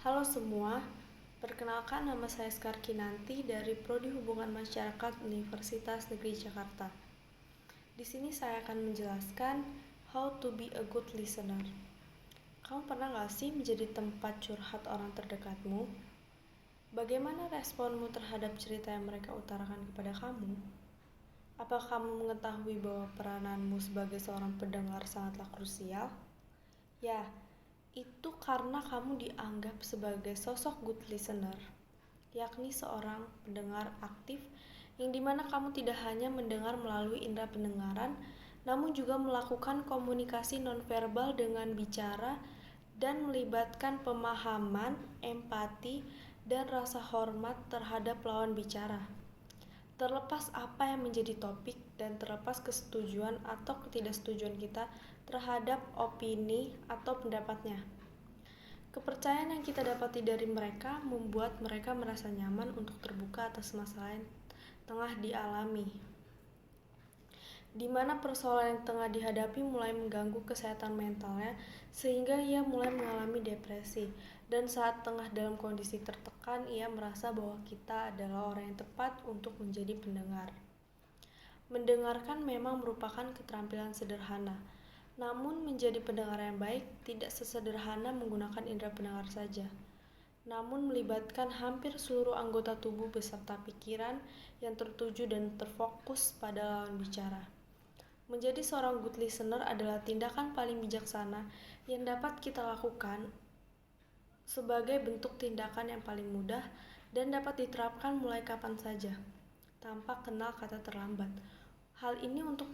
Halo semua, perkenalkan nama saya Skar Kinanti dari Prodi Hubungan Masyarakat Universitas Negeri Jakarta. Di sini saya akan menjelaskan how to be a good listener. Kamu pernah gak sih menjadi tempat curhat orang terdekatmu? Bagaimana responmu terhadap cerita yang mereka utarakan kepada kamu? Apakah kamu mengetahui bahwa perananmu sebagai seorang pendengar sangatlah krusial? Ya, itu karena kamu dianggap sebagai sosok good listener, yakni seorang pendengar aktif yang dimana kamu tidak hanya mendengar melalui indera pendengaran, namun juga melakukan komunikasi nonverbal dengan bicara dan melibatkan pemahaman, empati, dan rasa hormat terhadap lawan bicara. Terlepas apa yang menjadi topik dan terlepas kesetujuan atau ketidaksetujuan kita terhadap opini atau pendapatnya. Kepercayaan yang kita dapati dari mereka membuat mereka merasa nyaman untuk terbuka atas masalah yang tengah dialami, di mana persoalan yang tengah dihadapi mulai mengganggu kesehatan mentalnya sehingga ia mulai mengalami depresi, dan saat tengah dalam kondisi tertekan ia merasa bahwa kita adalah orang yang tepat untuk menjadi pendengar. Mendengarkan memang merupakan keterampilan sederhana, namun menjadi pendengar yang baik tidak sesederhana menggunakan indera pendengar saja, namun melibatkan hampir seluruh anggota tubuh beserta pikiran yang tertuju dan terfokus pada lawan bicara. Menjadi seorang good listener adalah tindakan paling bijaksana yang dapat kita lakukan sebagai bentuk tindakan yang paling mudah dan dapat diterapkan mulai kapan saja, tanpa kenal kata terlambat. Hal ini untuk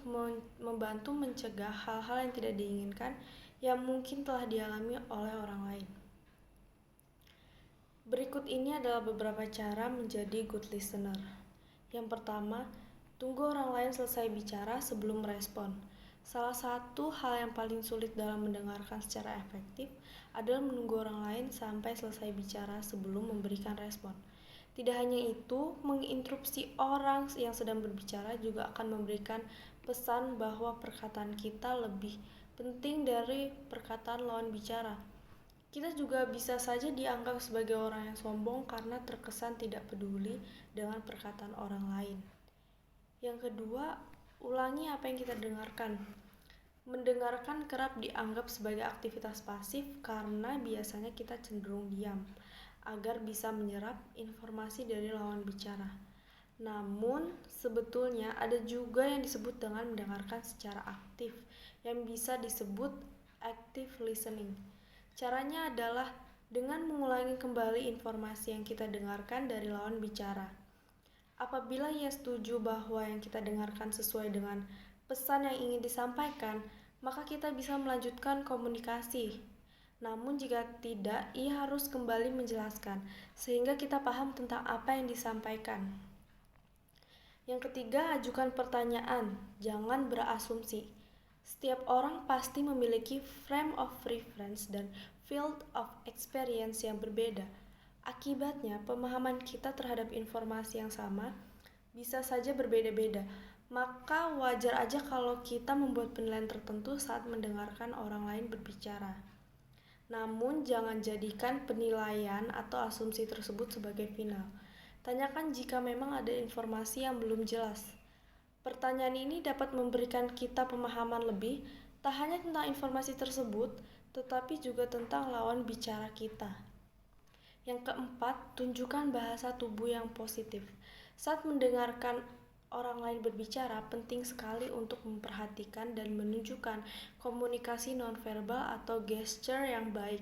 membantu mencegah hal-hal yang tidak diinginkan yang mungkin telah dialami oleh orang lain. Berikut ini adalah beberapa cara menjadi good listener. Yang pertama, tunggu orang lain selesai bicara sebelum merespon. Salah satu hal yang paling sulit dalam mendengarkan secara efektif adalah menunggu orang lain sampai selesai bicara sebelum memberikan respon. Tidak hanya itu, menginterupsi orang yang sedang berbicara juga akan memberikan pesan bahwa perkataan kita lebih penting dari perkataan lawan bicara. Kita juga bisa saja dianggap sebagai orang yang sombong karena terkesan tidak peduli dengan perkataan orang lain. Yang kedua, ulangi apa yang kita dengarkan. Mendengarkan kerap dianggap sebagai aktivitas pasif karena biasanya kita cenderung diam agar bisa menyerap informasi dari lawan bicara. Namun, sebetulnya ada juga yang disebut dengan mendengarkan secara aktif, yang bisa disebut active listening. Caranya adalah dengan mengulangi kembali informasi yang kita dengarkan dari lawan bicara. Apabila ia setuju bahwa yang kita dengarkan sesuai dengan pesan yang ingin disampaikan, maka kita bisa melanjutkan komunikasi. Namun jika tidak, ia harus kembali menjelaskan, sehingga kita paham tentang apa yang disampaikan. Yang ketiga, ajukan pertanyaan, jangan berasumsi. Setiap orang pasti memiliki frame of reference dan field of experience yang berbeda. Akibatnya, pemahaman kita terhadap informasi yang sama bisa saja berbeda-beda. Maka wajar aja kalau kita membuat penilaian tertentu saat mendengarkan orang lain berbicara. Namun jangan jadikan penilaian atau asumsi tersebut sebagai final. Tanyakan jika memang ada informasi yang belum jelas. Pertanyaan ini dapat memberikan kita pemahaman lebih, tak hanya tentang informasi tersebut, tetapi juga tentang lawan bicara kita. Yang keempat, tunjukkan bahasa tubuh yang positif. Saat mendengarkan orang lain berbicara, penting sekali untuk memperhatikan dan menunjukkan komunikasi nonverbal atau gesture yang baik,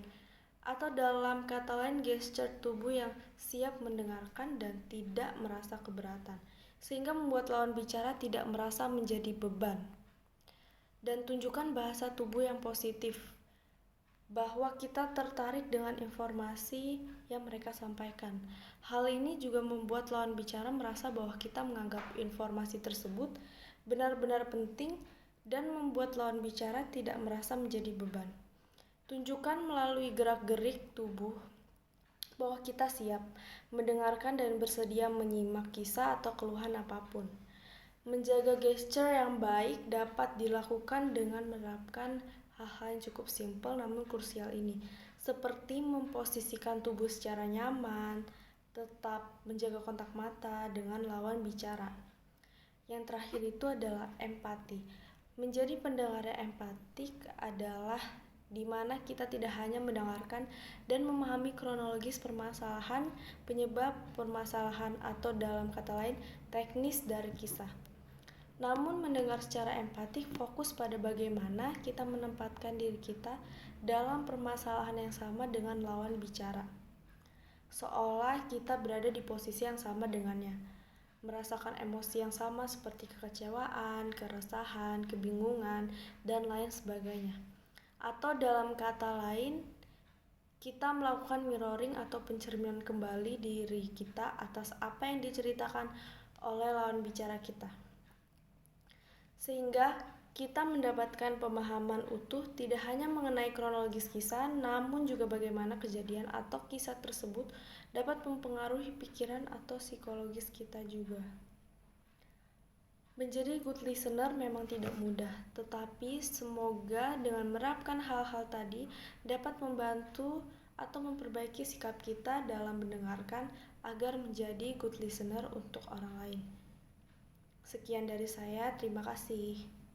atau dalam kata lain gesture tubuh yang siap mendengarkan dan tidak merasa keberatan, sehingga membuat lawan bicara tidak merasa menjadi beban. Dan tunjukkan bahasa tubuh yang positif, bahwa kita tertarik dengan informasi yang mereka sampaikan. Hal ini juga membuat lawan bicara merasa bahwa kita menganggap informasi tersebut benar-benar penting dan membuat lawan bicara tidak merasa menjadi beban. Tunjukkan melalui gerak-gerik tubuh bahwa kita siap mendengarkan dan bersedia menyimak kisah atau keluhan apapun. Menjaga gesture yang baik dapat dilakukan dengan menerapkan hal-hal yang cukup simpel namun krusial ini, seperti memposisikan tubuh secara nyaman, tetap menjaga kontak mata dengan lawan bicara. Yang terakhir itu adalah empati. Menjadi pendengar yang empatik adalah di mana kita tidak hanya mendengarkan dan memahami kronologis permasalahan, penyebab permasalahan, atau dalam kata lain, teknis dari kisah. Namun mendengar secara empatik fokus pada bagaimana kita menempatkan diri kita dalam permasalahan yang sama dengan lawan bicara. Seolah kita berada di posisi yang sama dengannya, merasakan emosi yang sama seperti kekecewaan, keresahan, kebingungan, dan lain sebagainya. Atau dalam kata lain, kita melakukan mirroring atau pencerminan kembali diri kita atas apa yang diceritakan oleh lawan bicara kita. Sehingga kita mendapatkan pemahaman utuh tidak hanya mengenai kronologis kisah, namun juga bagaimana kejadian atau kisah tersebut dapat mempengaruhi pikiran atau psikologis kita juga. Menjadi good listener memang tidak mudah, tetapi semoga dengan menerapkan hal-hal tadi dapat membantu atau memperbaiki sikap kita dalam mendengarkan agar menjadi good listener untuk orang lain. Sekian dari saya, terima kasih.